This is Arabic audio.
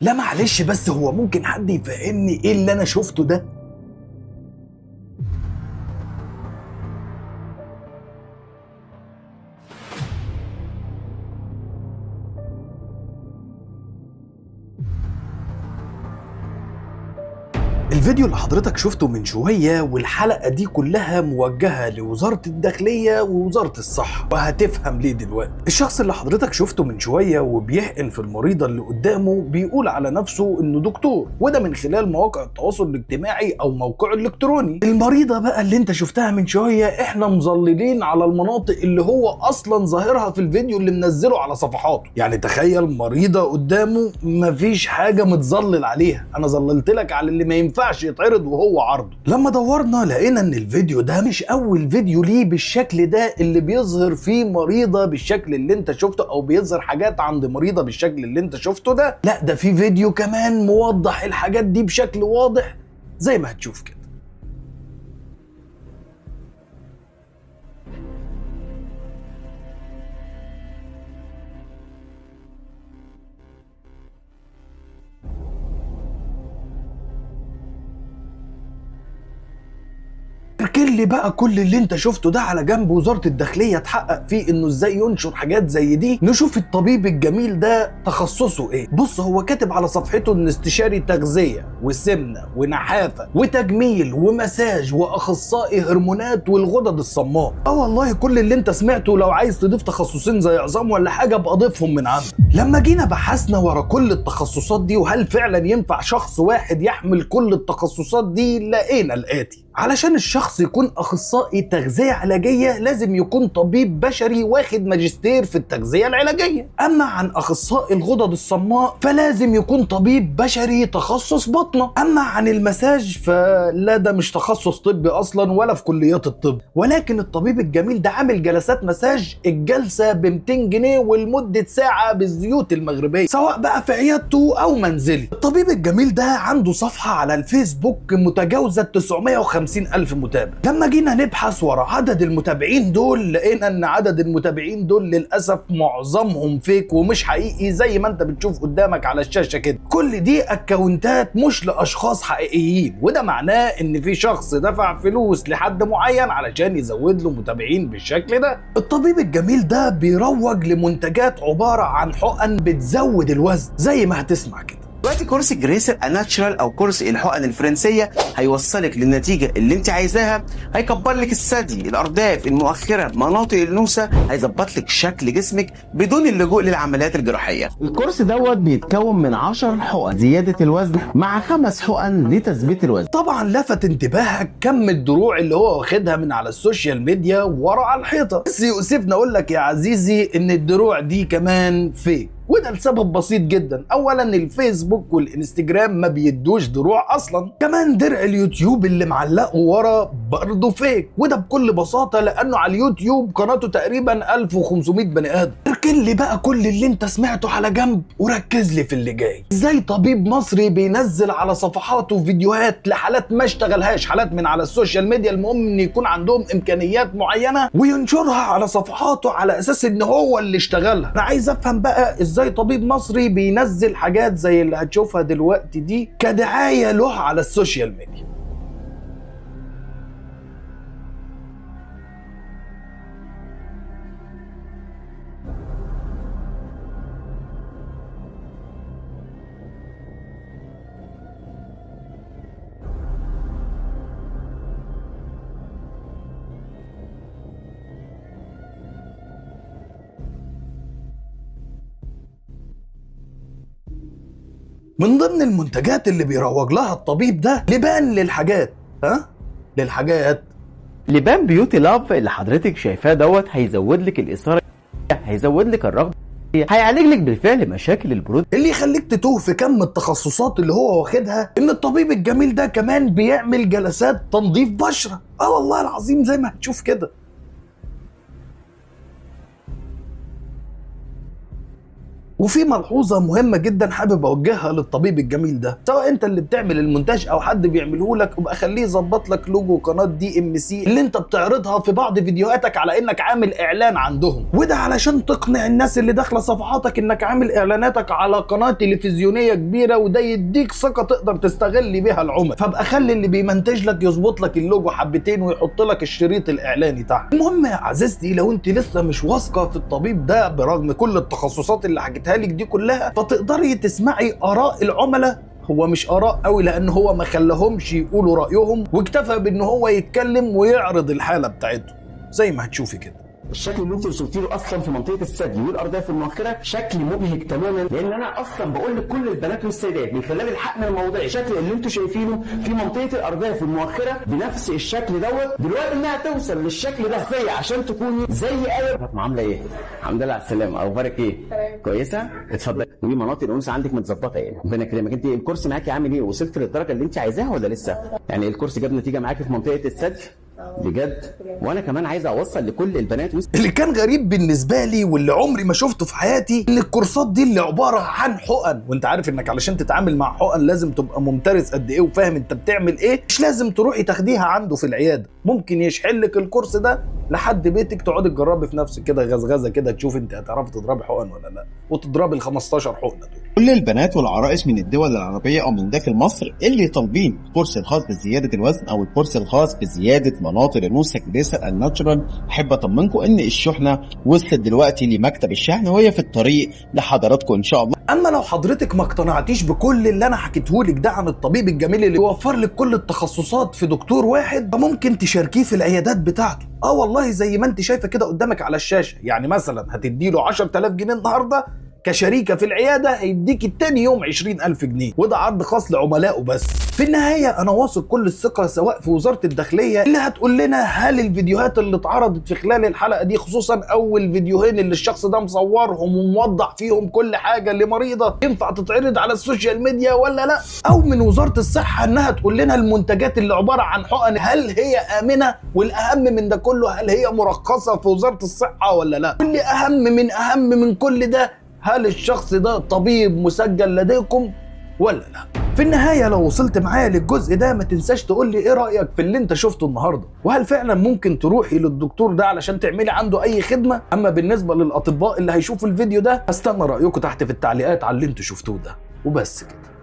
لا معلش، بس هو ممكن حد يفهمني ايه اللي انا شفته ده؟ الفيديو اللي حضرتك شفته من شوية والحلقة دي كلها موجهة لوزارة الداخلية ووزارة الصحة، وهتفهم ليه دلوقتي. الشخص اللي حضرتك شفته من شوية وبيحقن في المريضة اللي قدامه بيقول على نفسه انه دكتور، وده من خلال مواقع التواصل الاجتماعي او موقعه الالكتروني. المريضة بقى اللي انت شفتها من شوية احنا مظللين على المناطق اللي هو اصلا ظاهرها في الفيديو اللي منزله على صفحاته. يعني تخيل مريضة قدامه مفيش حاجة متظلل عليها، انا ظللت لك على اللي ما ينفعش يتعرض وهو عرضه. لما دورنا لقينا ان الفيديو ده مش اول فيديو ليه بالشكل ده اللي بيظهر فيه مريضة بالشكل اللي انت شفته او بيظهر حاجات عند مريضة بالشكل اللي انت شفته ده. لا، ده في فيديو كمان موضح الحاجات دي بشكل واضح زي ما هتشوف كده. اركن لي بقى كل اللي انت شفته ده على جنب، وزارة الداخلية تحقق فيه انه ازاي ينشر حاجات زي دي. نشوف الطبيب الجميل ده تخصصه ايه. بص، هو كاتب على صفحته ان استشاري تغذية وسمنة ونحافة وتجميل ومساج واخصائي هرمونات والغدد الصماء. والله كل اللي انت سمعته، لو عايز تضيف تخصصين زي عظام ولا حاجة ابقى اضيفهم من عندك. لما جينا بحثنا ورا كل التخصصات دي وهل فعلا ينفع شخص واحد يحمل كل التخصصات دي، لقينا الاتي. علشان الشخص يكون اخصائي تغذيه علاجيه لازم يكون طبيب بشري واخد ماجستير في التغذيه العلاجيه. اما عن اخصائي الغدد الصماء فلازم يكون طبيب بشري تخصص باطنه. اما عن المساج فلا، ده مش تخصص طبي اصلا ولا في كليات الطب. ولكن الطبيب الجميل ده عامل جلسات مساج، الجلسه ب 200 جنيه ولمده ساعه بالزيوت المغربيه، سواء بقى في عيادته او منزلي. الطبيب الجميل ده عنده صفحه على الفيسبوك متجاوزه 950 ألف متابع. لما جينا نبحث ورا عدد المتابعين دول لقينا ان عدد المتابعين دول للأسف معظمهم فيك ومش حقيقي زي ما انت بتشوف قدامك على الشاشة كده. كل دي اكونتات مش لأشخاص حقيقيين، وده معناه ان في شخص دفع فلوس لحد معين علشان يزود له متابعين بالشكل ده. الطبيب الجميل ده بيروج لمنتجات عبارة عن حقن بتزود الوزن زي ما هتسمع كده. دلوقتي كورس جريسر اناتشرال او كورس الحقن الفرنسيه هيوصلك للنتيجه اللي انت عايزاها. هيكبر لك الثدي، الارداف، المؤخره، مناطق النوسه، هيظبط لك شكل جسمك بدون اللجوء للعمليات الجراحيه. الكورس دوت بيتكون من 10 حقن زياده الوزن مع 5 حقن لتثبيت الوزن. طبعا لفت انتباهك كم الدروع اللي هو واخدها من على السوشيال ميديا ورا على الحيطه، بس يؤسفني اقول لك يا عزيزي ان الدروع دي كمان فيك، وده لسبب بسيط جدا. اولا الفيسبوك والانستجرام ما بيدوش دروع اصلا. كمان درع اليوتيوب اللي معلقه ورا برضه فيك، وده بكل بساطه لانه على اليوتيوب قناته تقريبا 1500 بني ادم. اركن لي بقى كل اللي انت سمعته على جنب وركز لي في اللي جاي. ازاي طبيب مصري بينزل على صفحاته فيديوهات لحالات ما اشتغلهاش، حالات من على السوشيال ميديا، المهم ان يكون عندهم امكانيات معينه، وينشرها على صفحاته على اساس ان هو اللي اشتغلها. انا عايز افهم بقى ازاي طبيب مصري بينزل حاجات زي اللي هتشوفها دلوقتي دي كدعاية له على السوشيال ميديا. من ضمن المنتجات اللي بيروج لها الطبيب ده لبان للحاجات. للحاجات لبان بيوتي لاف اللي حضرتك شايفاه دوت هيزود لك الاثاره، هيزود لك الرغبه، هيعالج لك بالفعل مشاكل البرود. اللي يخليك تتوه في كم التخصصات اللي هو واخدها ان الطبيب الجميل ده كمان بيعمل جلسات تنظيف بشرة. والله العظيم زي ما هتشوف كده. وفي ملحوظه مهمه جدا حابب اوجهها للطبيب الجميل ده، سواء انت اللي بتعمل المونتاج او حد بيعمله لك، يبقى خليه يظبط لك لوجو قناه DMC اللي انت بتعرضها في بعض فيديوهاتك على انك عامل اعلان عندهم، وده علشان تقنع الناس اللي داخله صفحاتك انك عامل اعلاناتك على قناه تلفزيونيه كبيره، وده يديك ثقه تقدر تستغل بيها العملاء. فابقى خلي اللي بيمنتج لك يظبط لك اللوجو حبتين ويحط لك الشريط الاعلاني تحت. المهم يا عزيزتي، لو انت لسه مش واثقه في الطبيب ده برغم كل التخصصات اللي حكيتها لك دي كلها، فتقدري تسمعي اراء العملاء. هو مش اراء قوي لان هو ما خلاهمش يقولوا رايهم، واكتفى بان هو يتكلم ويعرض الحاله بتاعته زي ما هتشوفي كده. الشكل اللي انت وصلتي له اصلا في منطقه الثدي والارداف المؤخره شكل مبهج تماما، لان انا اصلا بقول لكل البنات والسيدات من خلال الحقن الموضعي الشكل اللي انتوا شايفينه في منطقه الارداف المؤخره بنفس الشكل دوت، دلوقتي انها توصل للشكل ده ازاي عشان تكوني زي اي عامله ايه؟ الحمد لله على السلامه، اخبارك ايه؟ كويسه؟ اتفضلي. ودي مناطق الانثى عندك متظبطه يعني، ربنا يكرمك. انت الكورس معاكي عامل ايه؟ وصلت للدرجه اللي انت عايزاها ولا لسه؟ يعني الكورس جاب نتيجه معاكي في منطقه الثدي؟ بجد؟ وانا كمان عايز اوصل لكل البنات اللي كان غريب بالنسبه لي واللي عمري ما شفته في حياتي ان الكورسات دي اللي عباره عن حقن، وانت عارف انك علشان تتعامل مع حقن لازم تبقى ممترس قد ايه وفاهم انت بتعمل ايه، مش لازم تروحي تاخديها عنده في العياده، ممكن يشحن لك الكورس ده لحد بيتك تقعدي تجربي في نفسك كده غزغزه كده تشوف انت هتعرفي تضربي حقن ولا لا، وتضربي ال 15 حقنه دول. كل البنات والعرائس من الدول العربية أو من داخل مصر اللي طالبين الكورس الخاص بزيادة الوزن أو الكورس الخاص بزيادة مناطق الأنوثة الجديسة الناتشورال، أحب أطمنكم إن الشحنة وصلت دلوقتي لمكتب الشحن وهي في الطريق لحضراتكم إن شاء الله. اما لو حضرتك ما اقتنعتيش بكل اللي انا حكيتهولك ده عن الطبيب الجميل اللي بيوفر لك كل التخصصات في دكتور واحد، فممكن تشاركيه في العيادات بتاعته. والله زي ما انت شايفه كده قدامك على الشاشه، يعني مثلا هتديله 10000 جنيه النهارده كشريكه في العياده، هيديك التاني يوم 20000 جنيه، وده عرض خاص لعملائه بس. في النهايه انا واثق كل الثقه سواء في وزاره الداخليه اللي هتقول لنا هل الفيديوهات اللي اتعرضت في خلال الحلقه دي، خصوصا اول فيديوهين اللي الشخص ده مصورهم وموضح فيهم كل حاجه لمريضه، ينفع تتعرض على السوشيال ميديا ولا لا؟ او من وزاره الصحه انها تقول لنا المنتجات اللي عباره عن حقن هل هي امنه؟ والاهم من ده كله هل هي مرخصه في وزاره الصحه ولا لا؟ واللي اهم من كل ده، هل الشخص ده طبيب مسجل لديكم ولا لا؟ في النهاية لو وصلت معايا للجزء ده ما تنساش تقول لي ايه رأيك في اللي انت شفته النهاردة، وهل فعلا ممكن تروحي للدكتور ده علشان تعملي عنده اي خدمة؟ اما بالنسبة للاطباء اللي هيشوفوا الفيديو ده، هستنى رأيكم تحت في التعليقات على اللي انتوا شفتوه ده، وبس كده.